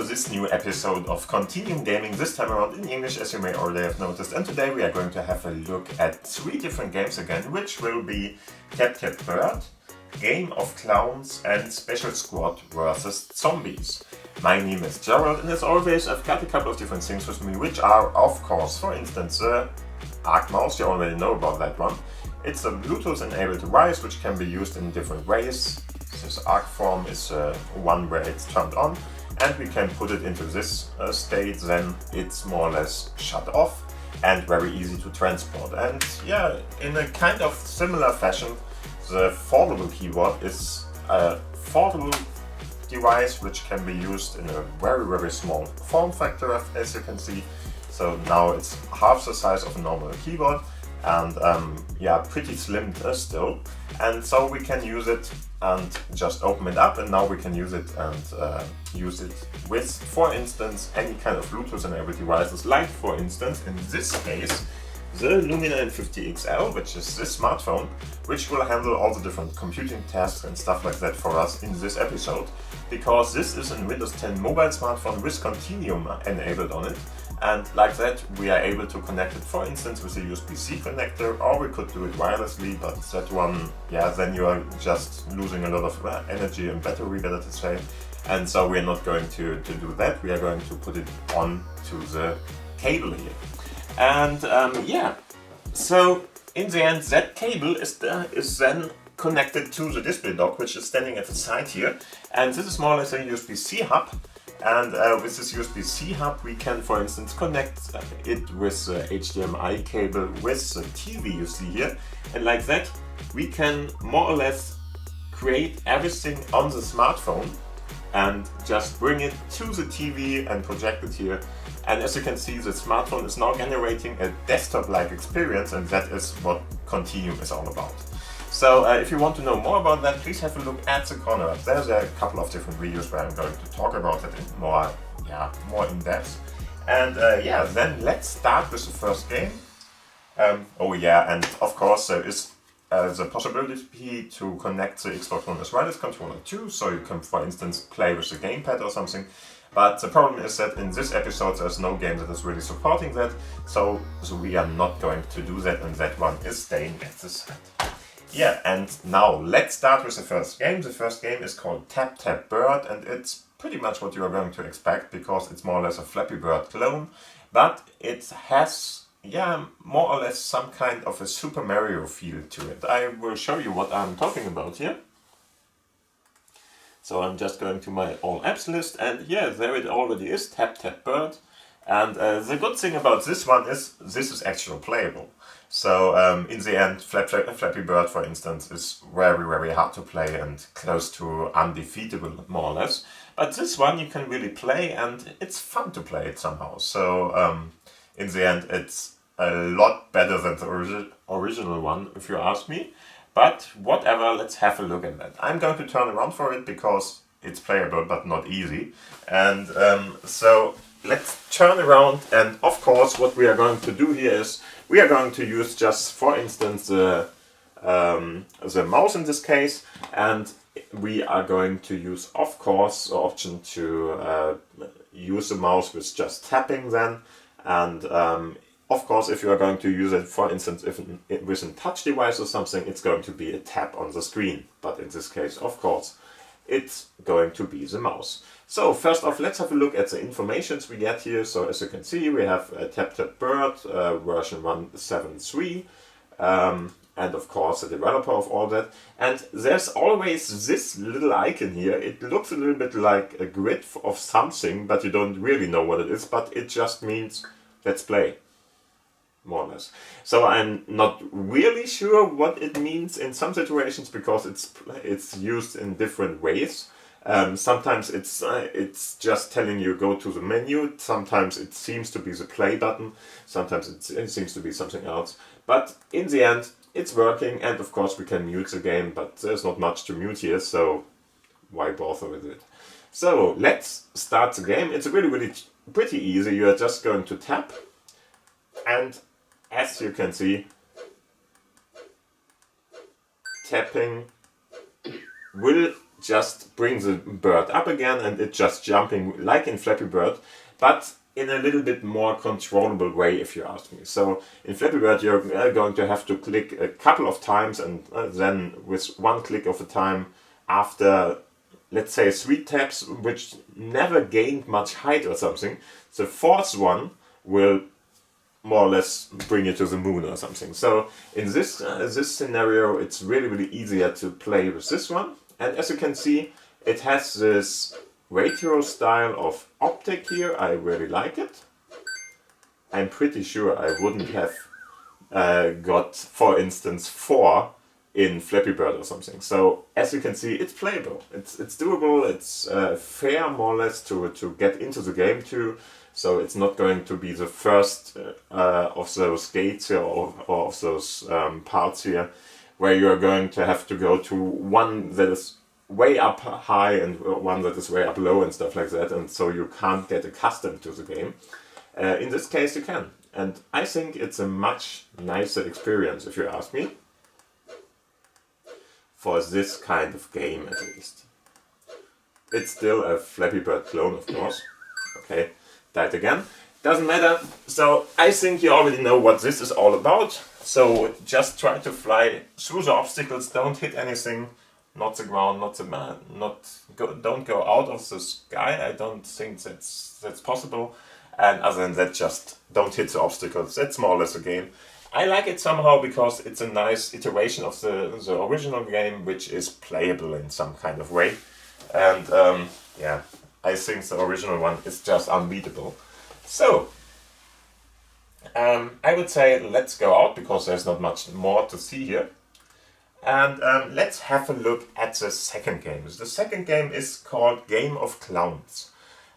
this new episode of Continuum Gaming, this time around in English, as you may already have noticed. And today we are going to have a look at 3 different games again, which will be Tap Tap Bird, Game of Clowns and Special Squad vs Zombies. My name is Gerald, and as always I've got a couple of different things with me, which are, of course, for instance, the Arc Mouse. You already know about that one. It's a Bluetooth enabled device which can be used in different ways. This Arc form is one where it's turned on, and we can put it into this state, then it's more or less shut off and very easy to transport. And yeah, in a kind of similar fashion, the Foldable keyboard is a foldable device which can be used in a very small form factor, as you can see. So now it's half the size of a normal keyboard, and yeah, pretty slim still. And so we can use it and just open it up, and now we can use it and use it with, for instance, any kind of Bluetooth enabled devices, like for instance in this case the Lumia 950 XL, which is this smartphone, which will handle all the different computing tasks and stuff like that for us in this episode, because this is a Windows 10 mobile smartphone with Continuum enabled on it. And like that, we are able to connect it, for instance, with a USB-C connector, or we could do it wirelessly, but that one, yeah, then you are just losing a lot of energy and battery, better to say. And so we're not going to do that. We are going to put it on to the cable here. And yeah, so in the end, that cable is then connected to the display dock, which is standing at the side here. And this is more or less a USB-C hub. And with this USB-C hub, we can, for instance, connect it with the HDMI cable with the TV you see here. And like that, we can more or less create everything on the smartphone and just bring it to the TV and project it here. And as you can see, the smartphone is now generating a desktop-like experience, and that is what Continuum is all about. So if you want to know more about that, please have a look at the corner up there. There are a couple of different videos where I'm going to talk about it in more in depth. And yeah, then let's start with the first game. Oh yeah, and of course there is the possibility to connect the Xbox One as wireless controller too, so you can, for instance, play with the gamepad or something. But the problem is that in this episode there's no game that is really supporting that, so we are not going to do that, and that one is staying at the side. Yeah, and now let's start with the first game. The first game is called Tap Tap Bird, and it's pretty much what you are going to expect, because it's more or less a Flappy Bird clone, but it has, yeah, more or less some kind of a Super Mario feel to it. I will show you what I'm talking about here. So I'm just going to my all apps list, and yeah, there it already is, Tap Tap Bird. And the good thing about this one is this is actually playable. So in the end, Flappy Bird, for instance, is very hard to play and close to undefeatable, more or less. But this one you can really play, and it's fun to play it somehow. So in the end, it's a lot better than the original one, if you ask me. But whatever, let's have a look at that. I'm going to turn around for it because it's playable but not easy. And so let's turn around, and of course what we are going to do here is we are going to use just, for instance, the mouse in this case, and we are going to use, of course, the option to use the mouse with just tapping then. And of course, if you are going to use it, for instance, with a touch device or something, it's going to be a tap on the screen. But in this case, of course, it's going to be the mouse. So first off, let's have a look at the informations we get here. So as you can see, we have Tap Tap Bird version 1.7.3, and of course the developer of all that. And there's always this little icon here. It looks a little bit like a grid of something, but you don't really know what it is. But it just means let's play, more or less. So I'm not really sure what it means in some situations, because it's used in different ways. Sometimes it's just telling you go to the menu. Sometimes it seems to be the play button. Sometimes it seems to be something else. But in the end, it's working, and of course we can mute the game, but there's not much to mute here, so why bother with it? So let's start the game. It's really pretty easy. You are just going to tap, and as you can see, tapping will just bring the bird up again and it's just jumping like in Flappy Bird, but in a little bit more controllable way, if you ask me. So in Flappy Bird you're going to have to click a couple of times, and then with one click of a time, after let's say 3 taps, which never gained much height or something, the fourth one will more or less bring you to the moon or something. So in this scenario it's really easier to play with this one. And as you can see, it has this retro style of optic here. I really like it. I'm pretty sure I wouldn't have got, for instance, 4 in Flappy Bird or something. So as you can see, it's playable. It's doable. It's fair, more or less, to get into the game too. So it's not going to be the first of those gates here, or of those parts here, where you are going to have to go to one that is way up high and one that is way up low and stuff like that, and so you can't get accustomed to the game. In this case you can, and I think it's a much nicer experience, if you ask me, for this kind of game at least. It's still a Flappy Bird clone, of course. Okay, died again. Doesn't matter. So I think you already know what this is all about. So just try to fly through the obstacles, don't hit anything, not the ground, not the man, don't go out of the sky. I don't think that's possible. And other than that, just don't hit the obstacles. That's more or less a game. I like it somehow because it's a nice iteration of the original game, which is playable in some kind of way. And yeah, I think the original one is just unbeatable. So I would say let's go out, because there's not much more to see here. And let's have a look at the second game. The second game is called Game of Clowns.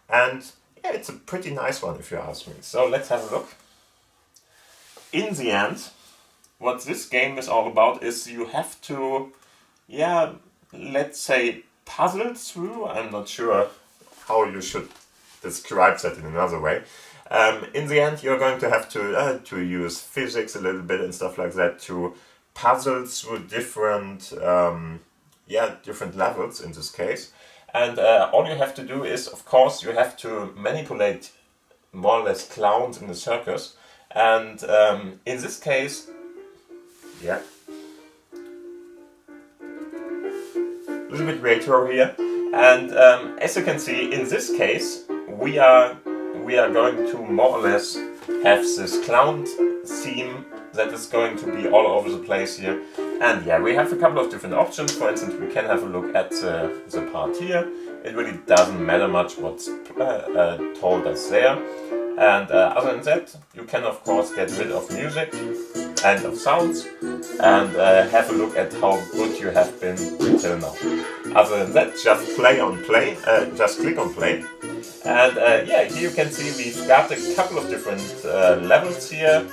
And yeah, it's a pretty nice one, if you ask me. So let's have a look. In the end, what this game is all about is you have to, yeah, let's say puzzle through. I'm not sure how you should describe that in another way. In the end, you're going to have to use physics a little bit and stuff like that to puzzle through different different levels in this case. And all you have to do is, of course, you have to manipulate more or less clowns in the circus. And in this case, yeah, a little bit retro here. And as you can see, in this case, we are going to more or less have this clown theme that is going to be all over the place here. And yeah, we have a couple of different options. For instance, we can have a look at the part here. It really doesn't matter much what's told us there. And other than that, you can of course get rid of music and of sounds, and have a look at how good you have been until now. Other than that, just click on play. And yeah, here you can see we've got a couple of different levels here.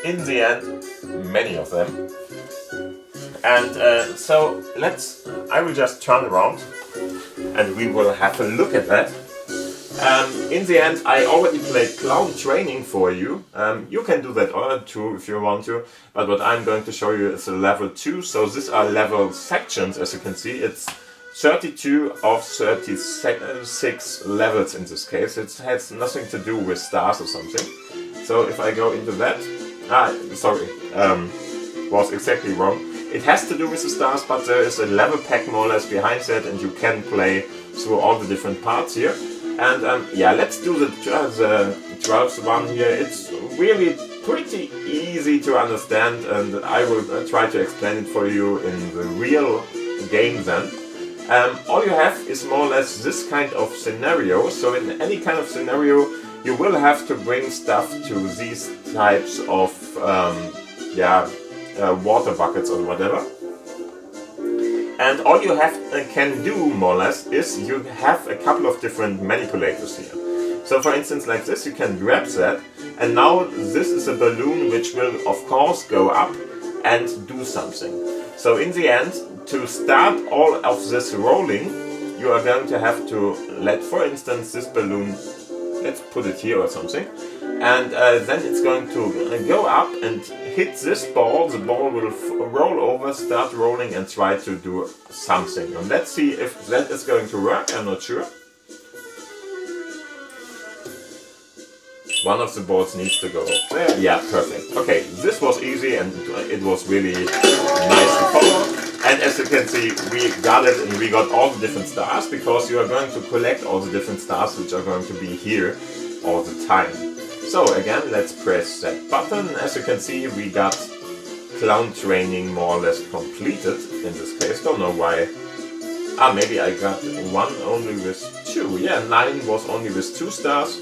In the end, many of them. And so I will just turn around and we will have a look at that. In the end, I already played Clown Training for you. You can do that too if you want to, but what I'm going to show you is a level 2. So these are level sections, as you can see. It's 32 of 36 levels in this case. It has nothing to do with stars or something. So if I go into that, was exactly wrong. It has to do with the stars, but there is a level pack more or less behind that, and you can play through all the different parts here. And yeah, let's do the 12th one here. It's really pretty easy to understand, and I will try to explain it for you in the real game then. All you have is more or less this kind of scenario. So in any kind of scenario, you will have to bring stuff to these types of water buckets or whatever. And all you can do more or less is you have a couple of different manipulators here. So for instance, like this, you can grab that, and now this is a balloon which will of course go up and do something. So in the end, to start all of this rolling, you are going to have to let, for instance, this balloon, let's put it here or something, and then it's going to go up and hit this ball, the ball will roll over, start rolling and try to do something. And let's see if that is going to work, I'm not sure. One of the balls needs to go up there. Yeah, perfect. Okay, this was easy and it was really nice to follow. And as you can see, we got it and we got all the different stars, because you are going to collect all the different stars which are going to be here all the time. So again, let's press that button. As you can see, we got clown training more or less completed in this case. Don't know why. Ah, maybe I got one only with 2. Yeah, 9 was only with 2 stars.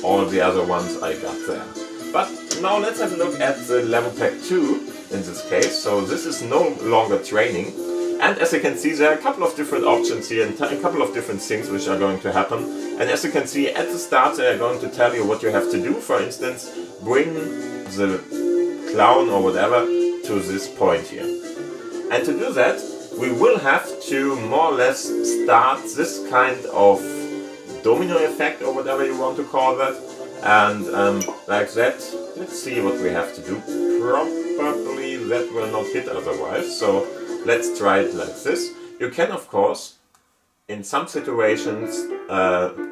All the other ones I got there. But now let's have a look at the level pack 2 in this case. So this is no longer training. And as you can see, there are a couple of different options here and a couple of different things which are going to happen. And as you can see, at the start they are going to tell you what you have to do. For instance, bring the clown or whatever to this point here. And to do that, we will have to more or less start this kind of domino effect or whatever you want to call that. And like that, let's see what we have to do. Probably that will not hit otherwise. So let's try it like this. You can, of course, in some situations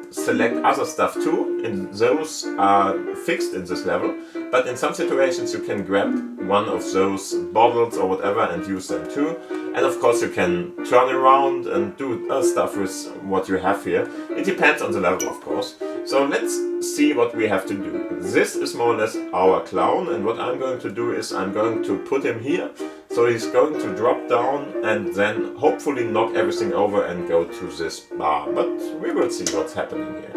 select other stuff too, and those are fixed in this level. But in some situations you can grab one of those bottles or whatever and use them too. And of course you can turn around and do stuff with what you have here. It depends on the level, of course. So let's see what we have to do. This is more or less our clown, and what I'm going to do is I'm going to put him here. So he's going to drop down and then hopefully knock everything over and go to this bar. But we will see what's happening here.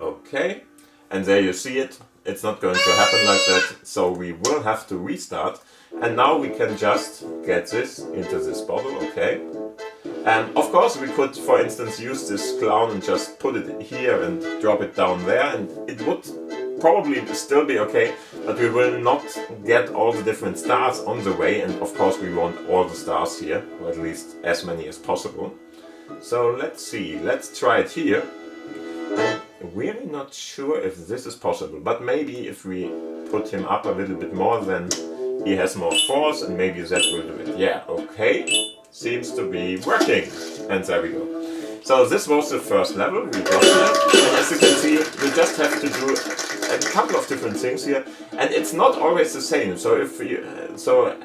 Okay, and there you see it. It's not going to happen like that, so we will have to restart. And now we can just get this into this bottle, okay? And of course we could, for instance, use this clown and just put it here and drop it down there, and it would probably still be okay, but we will not get all the different stars on the way, and of course we want all the stars here, or at least as many as possible. So let's see, let's try it here. I'm really not sure if this is possible, but maybe if we put him up a little bit more, then he has more force and maybe that will do it. Yeah, okay, seems to be working. And there we go. So this was the first level, we got that. And as you can see, we just have to do a couple of different things here. And it's not always the same. So if you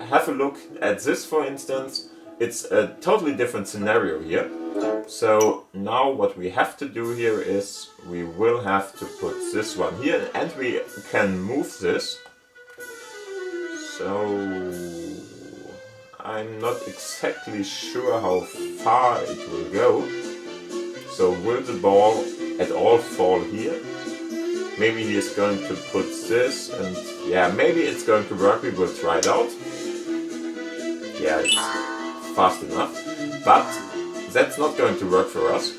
have a look at this, for instance, it's a totally different scenario here. So now what we have to do here is we will have to put this one here, and we can move this. So I'm not exactly sure how far it will go. So will the ball at all fall here? Maybe he is going to put this, and yeah, maybe it's going to work. We will try it out. Yeah, it's fast enough, but that's not going to work for us.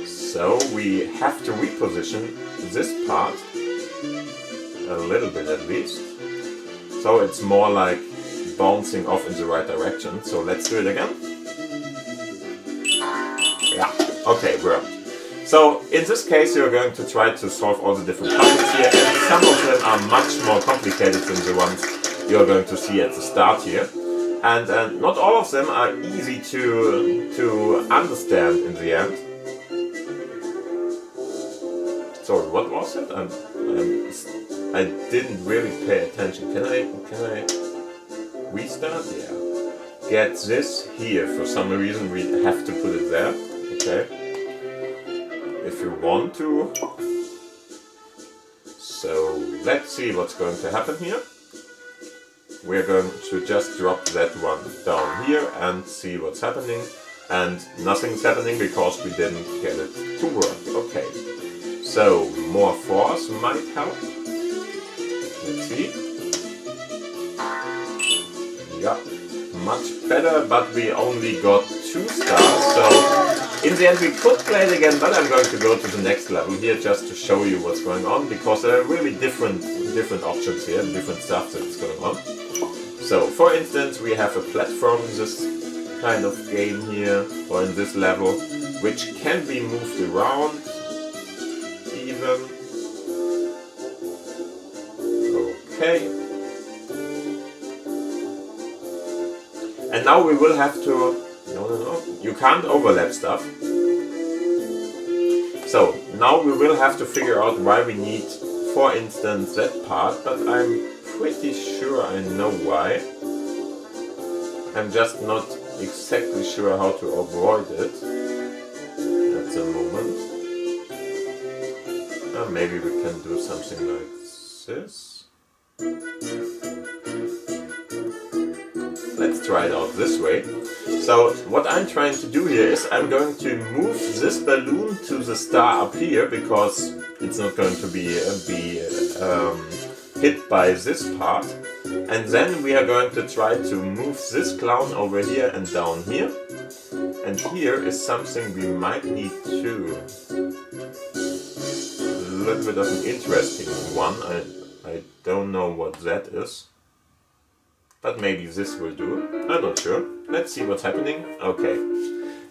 So we have to reposition this part a little bit at least. So it's more like bouncing off in the right direction. So let's do it again. Yeah, okay, worked. So in this case you're going to try to solve all the different puzzles here. And some of them are much more complicated than the ones you're going to see at the start here. And not all of them are easy to understand in the end. Sorry, what was it? I didn't really pay attention. Can I restart? Yeah. Get this here. For some reason we have to put it there. Okay. If you want to. So let's see what's going to happen here. We're going to just drop that one down here and see what's happening. And nothing's happening because we didn't get it to work. Okay. So more force might help. Let's see. Yeah, much better, but we only got 2 stars. So in the end we could play it again, but I'm going to go to the next level here just to show you what's going on, because there are really different options here, different stuff that's going on. So for instance, we have a platform in this kind of game here, or in this level, which can be moved around even. Okay. And now we will have to... No. You can't overlap stuff. So, now we will have to figure out why we need, for instance, that part, but I'm pretty sure I know why. I'm just not exactly sure how to avoid it at the moment. Maybe we can do something like this. Let's try it out this way. So what I'm trying to do here is I'm going to move this balloon to the star up here, because it's not going to be hit by this part. And then we are going to try to move this clown over here and down here. And here is something we might need too. A little bit of an interesting one. I don't know what that is. But maybe this will do. I'm not sure. Let's see what's happening. Okay.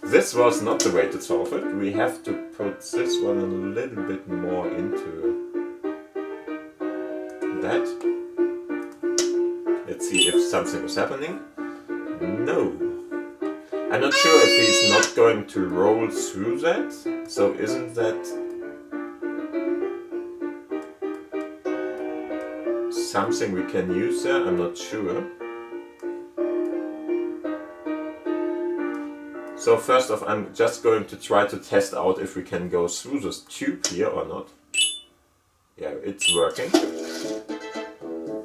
This was not the way to solve it. We have to put this one a little bit more into that. Let's see if something is happening. No. I'm not sure if he's not going to roll through that. So isn't that something we can use there? I'm not sure. So first off, I'm just going to try to test out if we can go through this tube here or not. Yeah, it's working.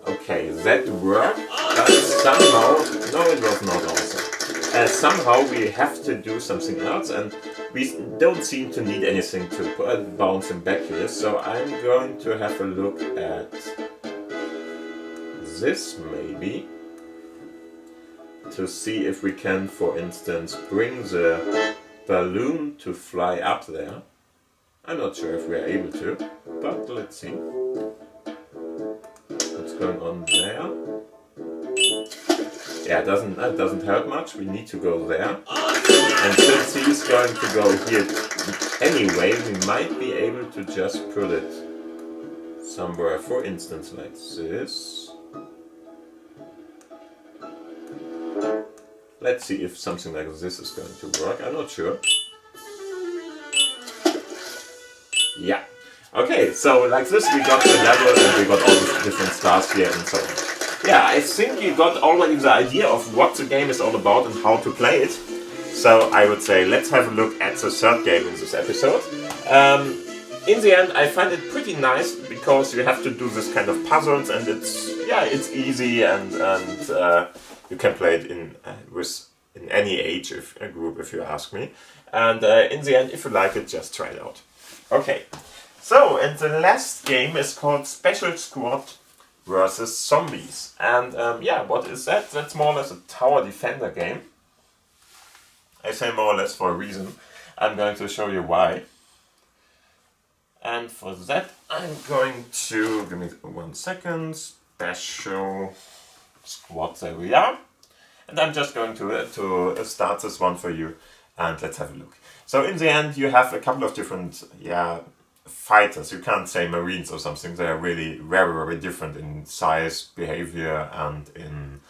Okay, that worked, but somehow... No, it was not also. Somehow we have to do something else, and we don't seem to need anything to bounce him back here. So I'm going to have a look at this maybe, to see if we can, for instance, bring the balloon to fly up there. I'm not sure if we are able to, but let's see. What's going on there? Yeah, it doesn't help much. We need to go there. And since he's going to go here anyway, we might be able to just put it somewhere, for instance, like this. Let's see if something like this is going to work. I'm not sure. Yeah. Okay, so like this we got the level and we got all the different stars here and so on. Yeah, I think you got already the idea of what the game is all about and how to play it. So I would say let's have a look at the third game in this episode. In the end, I find it pretty nice because you have to do this kind of puzzles, and it's easy and you can play it in any age group if you ask me. And in the end, if you like it, just try it out. Okay, so and the last game is called Special Squad versus Zombies. And what is that? That's more or less a tower defender game. I say more or less for a reason. I'm going to show you why. And for that, I'm going to, give me 1 second, Special Squad, there we are. And I'm just going to start this one for you, and let's have a look. So in the end, you have a couple of different, fighters. You can't say Marines or something. They are really very, very different in size, behavior, and in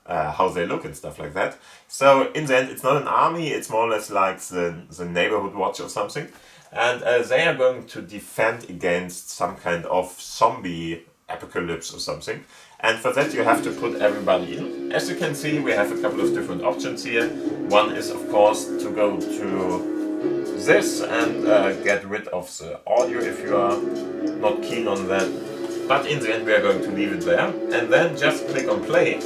how they look and stuff like that. So in the end, it's not an army. It's more or less like the neighborhood watch or something. And they are going to defend against some kind of zombie apocalypse or something. And for that you have to put everybody in. As you can see, we have a couple of different options here. One is of course to go to this and get rid of the audio if you are not keen on that. But in the end we are going to leave it there. And then just click on play.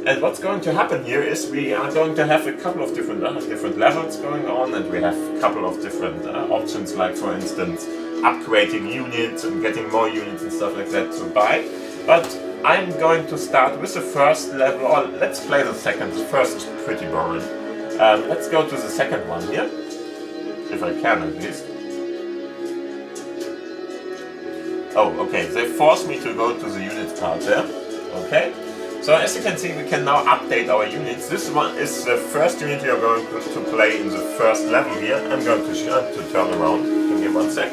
And what's going to happen here is we are going to have a couple of different levels going on, and we have a couple of different options, like for instance upgrading units and getting more units and stuff like that to buy. But I'm going to start with the first level, or let's play the second. The first is pretty boring. Let's go to the second one here, if I can at least. Oh, okay, they forced me to go to the units part there. Okay. So as you can see, we can now update our units. This one is the first unit you're going to play in the first level here. I'm going to turn around. Give me 1 sec.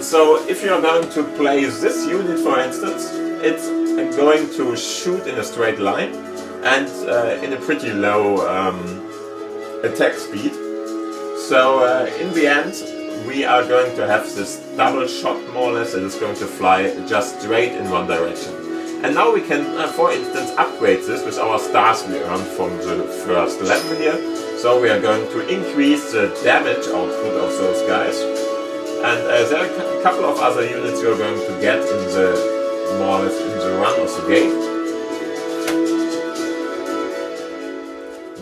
So if you're going to play this unit, for instance, it's going to shoot in a straight line and in a pretty low attack speed. So in the end we are going to have this double shot more or less that is going to fly just straight in one direction. And now we can, for instance, upgrade this with our stars we earned from the first level here. So we are going to increase the damage output of those guys. And there are a couple of other units you're going to get in the, more or less in the run of the game.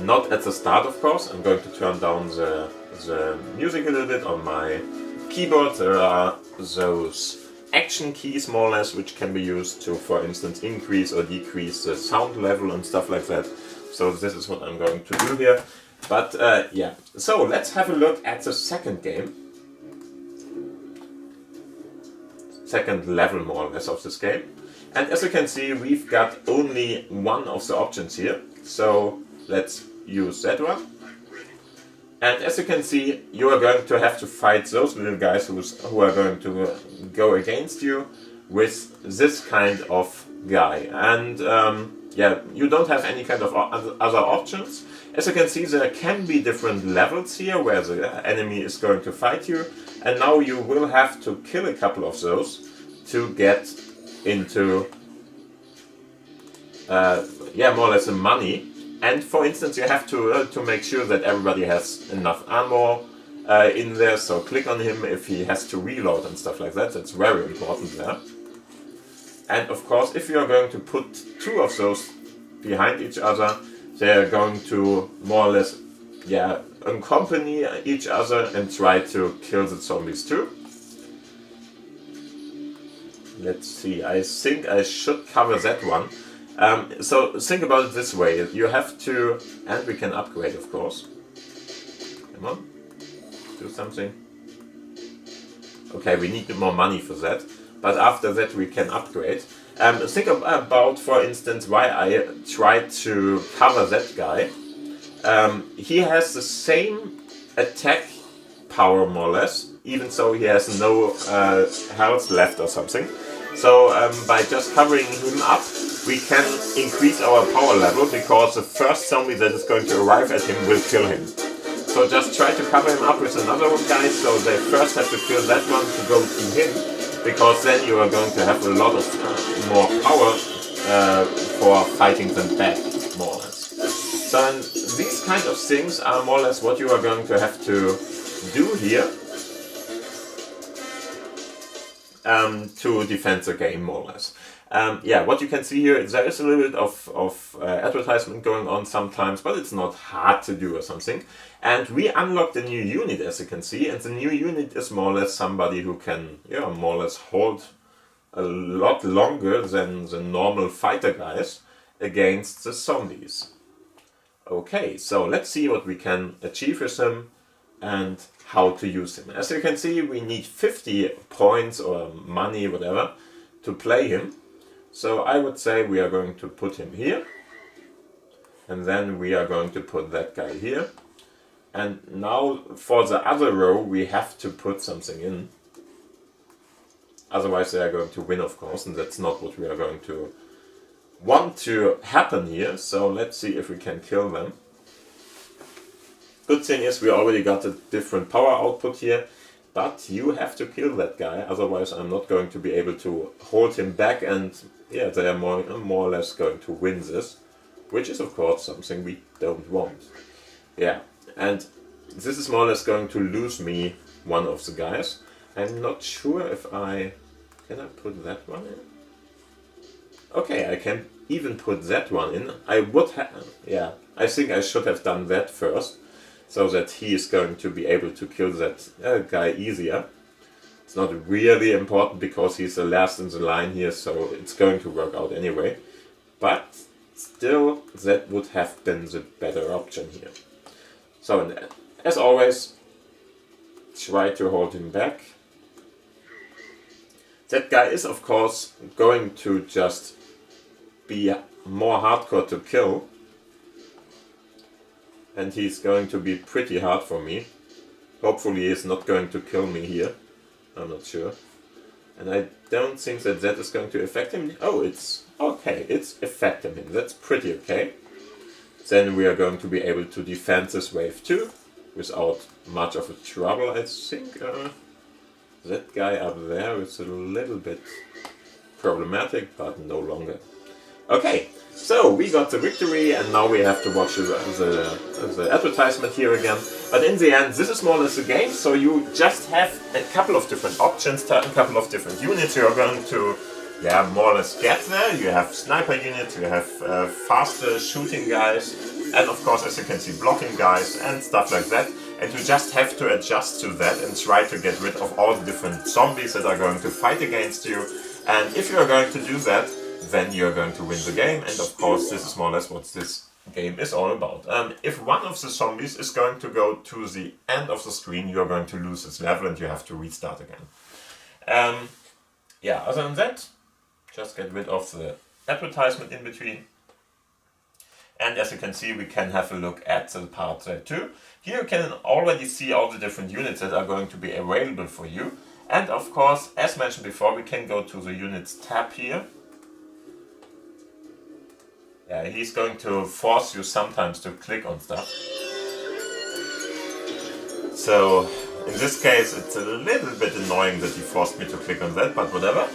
Not at the start, of course. I'm going to turn down the music a little bit on my keyboard. There are those action keys more or less which can be used to, for instance, increase or decrease the sound level and stuff like that. So this is what I'm going to do here. But yeah, so let's have a look at the second game. Second level more or less of this game. And as you can see, we've got only one of the options here. So let's use that one. And as you can see, you are going to have to fight those little guys who are going to go against you with this kind of guy. And yeah, you don't have any kind of other options. As you can see, there can be different levels here where the enemy is going to fight you. And now you will have to kill a couple of those to get into yeah, more or less the money. And for instance, you have to make sure that everybody has enough ammo in there. So click on him if he has to reload and stuff like that. That's very important there. And of course, if you are going to put two of those behind each other, they are going to more or less, yeah, accompany each other and try to kill the zombies too. Let's see. I think I should cover that one. So think about it this way, you have to, and we can upgrade of course. Come on, do something. Okay, we need more money for that, but after that we can upgrade. Think about, for instance, why I tried to cover that guy. He has the same attack power more or less, even though he has no health left or something. So by just covering him up, we can increase our power level because the first zombie that is going to arrive at him will kill him. So just try to cover him up with another guy, so they first have to kill that one to go to him, because then you are going to have a lot of more power for fighting them back, more or less. So these kind of things are more or less what you are going to have to do here. To defend the game more or less. Yeah, what you can see here, there is a little bit of advertisement going on sometimes, but it's not hard to do or something. And we unlocked a new unit, as you can see, and the new unit is more or less somebody who can, yeah, more or less hold a lot longer than the normal fighter guys against the zombies. Okay, so let's see what we can achieve with him and how to use him. As you can see, we need 50 points or money, whatever, to play him. So I would say we are going to put him here. And then we are going to put that guy here. And now for the other row, we have to put something in. Otherwise they are going to win, of course, and that's not what we are going to want to happen here. So let's see if we can kill them. Good thing is we already got a different power output here, but you have to kill that guy, otherwise I'm not going to be able to hold him back, and yeah, they are more or less going to win this, which is of course something we don't want. Yeah, and this is more or less going to lose me one of the guys. I'm not sure if can I put that one in? Okay, I can even put that one in. I would have, yeah, I think I should have done that first, so that he is going to be able to kill that guy easier. It's not really important because he's the last in the line here, so it's going to work out anyway. But still, that would have been the better option here. So, as always, try to hold him back. That guy is, of course, going to just be more hardcore to kill. And he's going to be pretty hard for me. Hopefully he's not going to kill me here. I'm not sure. And I don't think that that is going to affect him. Oh, it's okay. It's affecting him. That's pretty okay. Then we are going to be able to defend this wave too, without much of a trouble, I think. That guy up there is a little bit problematic, but no longer. Okay, so we got the victory, and now we have to watch the advertisement here again. But in the end, this is more or less a game, so you just have a couple of different options, a couple of different units you are going to, yeah, more or less get there. You have sniper units, you have faster shooting guys, and of course, as you can see, blocking guys and stuff like that. And you just have to adjust to that and try to get rid of all the different zombies that are going to fight against you. And if you are going to do that, then you're going to win the game. And of course, this is more or less what this game is all about. If one of the zombies is going to go to the end of the screen, you're going to lose this level and you have to restart again. Yeah, other than that, just get rid of the advertisement in between. And as you can see, we can have a look at the part there too. Here you can already see all the different units that are going to be available for you. And of course, as mentioned before, we can go to the units tab here. Yeah, he's going to force you sometimes to click on stuff. So in this case, it's a little bit annoying that he forced me to click on that, but whatever.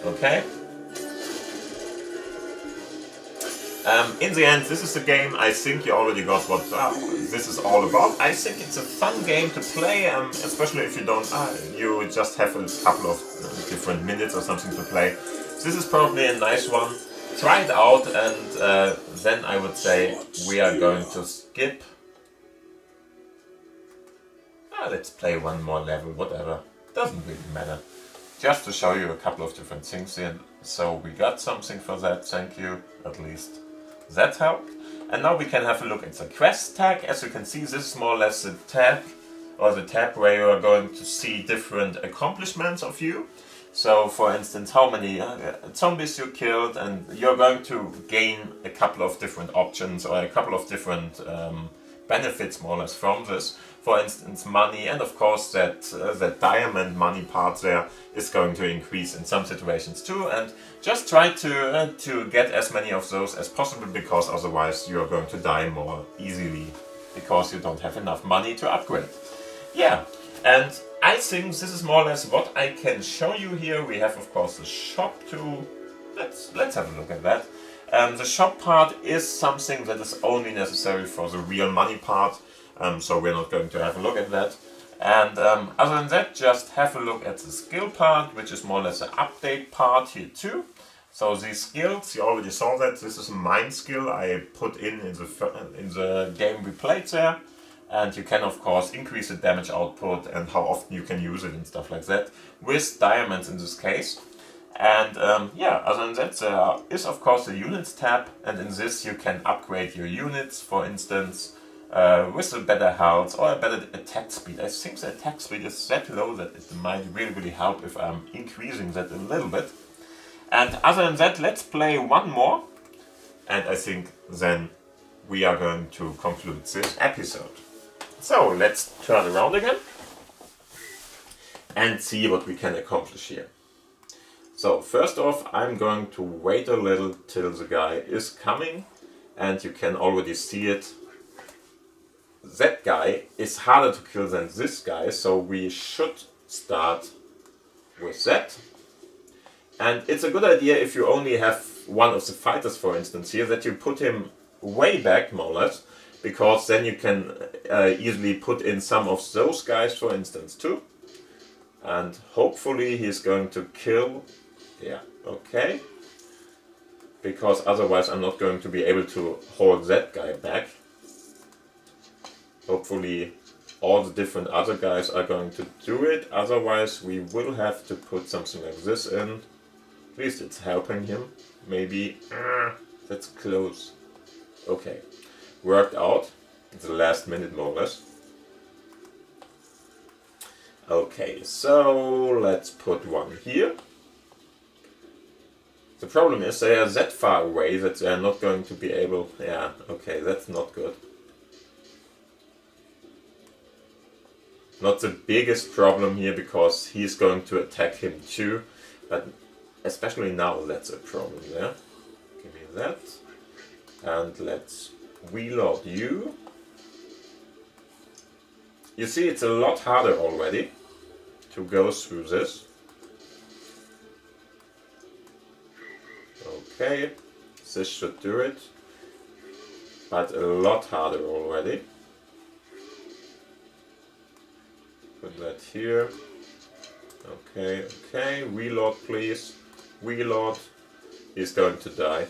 Okay. In the end, this is the game. I think you already got what this is all about. I think it's a fun game to play, especially if you don't, you just have a couple of different minutes or something to play. This is probably a nice one. Try it out, and then I would say we are going to skip. Let's play one more level, whatever. Doesn't really matter. Just to show you a couple of different things here. So we got something for that, thank you, at least. That helped. And now we can have a look at the quest tag. As you can see, this is more or less the tab, or the tab where you are going to see different accomplishments of you. So for instance, how many zombies you killed, and you're going to gain a couple of different options or a couple of different benefits more or less from this. For instance, money, and of course that diamond money part there is going to increase in some situations too. And just try to get as many of those as possible, because otherwise you are going to die more easily because you don't have enough money to upgrade. Yeah, and I think this is more or less what I can show you here. We have of course the shop too. Let's have a look at that. The shop part is something that is only necessary for the real money part. So we're not going to have a look at that. And other than that, just have a look at the skill part, which is more or less an update part here too. So these skills, you already saw that. This is a mind skill I put in the game we played there. And you can of course increase the damage output and how often you can use it and stuff like that, with diamonds in this case. And yeah, other than that, there is of course the units tab, and in this you can upgrade your units, for instance, with a better health or a better attack speed. I think the attack speed is that low that it might really help if I'm increasing that a little bit. And other than that, let's play one more, and I think then we are going to conclude this episode. So let's turn around again and see what we can accomplish here. So first off, I'm going to wait a little till the guy is coming, and you can already see it. That guy is harder to kill than this guy, so we should start with that. And it's a good idea if you only have one of the fighters, for instance here, that you put him way back more or less, because then you can easily put in some of those guys, for instance, too. And hopefully he's going to kill. Yeah, okay. Because otherwise I'm not going to be able to hold that guy back. Hopefully all the different other guys are going to do it. Otherwise we will have to put something like this in. At least it's helping him. Maybe. That's close. Okay. Worked out. It's the last minute more or less. Okay, so let's put one here. The problem is they are that far away that they are not going to be able... Yeah, okay, that's not good. not the biggest problem here because he's going to attack him too, but especially now that's a problem there. Give me that. And let's reload you. You see, it's a lot harder already to go through this. Okay, this should do it, but a lot harder already. Put that here. Okay, okay, reload please. Reload. He's going to die.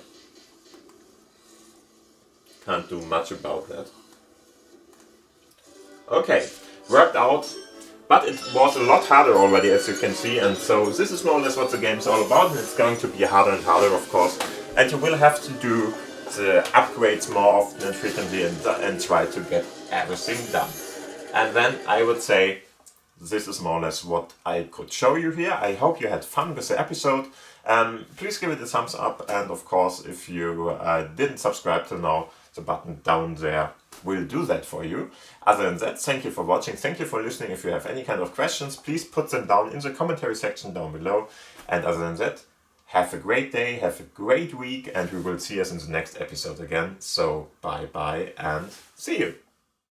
Can't do much about that. Okay, worked out, but it was a lot harder already, as you can see, and so this is more or less what the game is all about, and it's going to be harder and harder, of course, and you will have to do the upgrades more often and frequently and try to get everything done. And then I would say this is more or less what I could show you here. I hope you had fun with the episode. Please give it a thumbs up, and of course, if you didn't subscribe till now, the button down there will do that for you. Other than that, thank you for watching, thank you for listening. If you have any kind of questions, please put them down in the commentary section down below. And other than that, have a great day, have a great week, and we will see us in the next episode again. So bye bye and see you.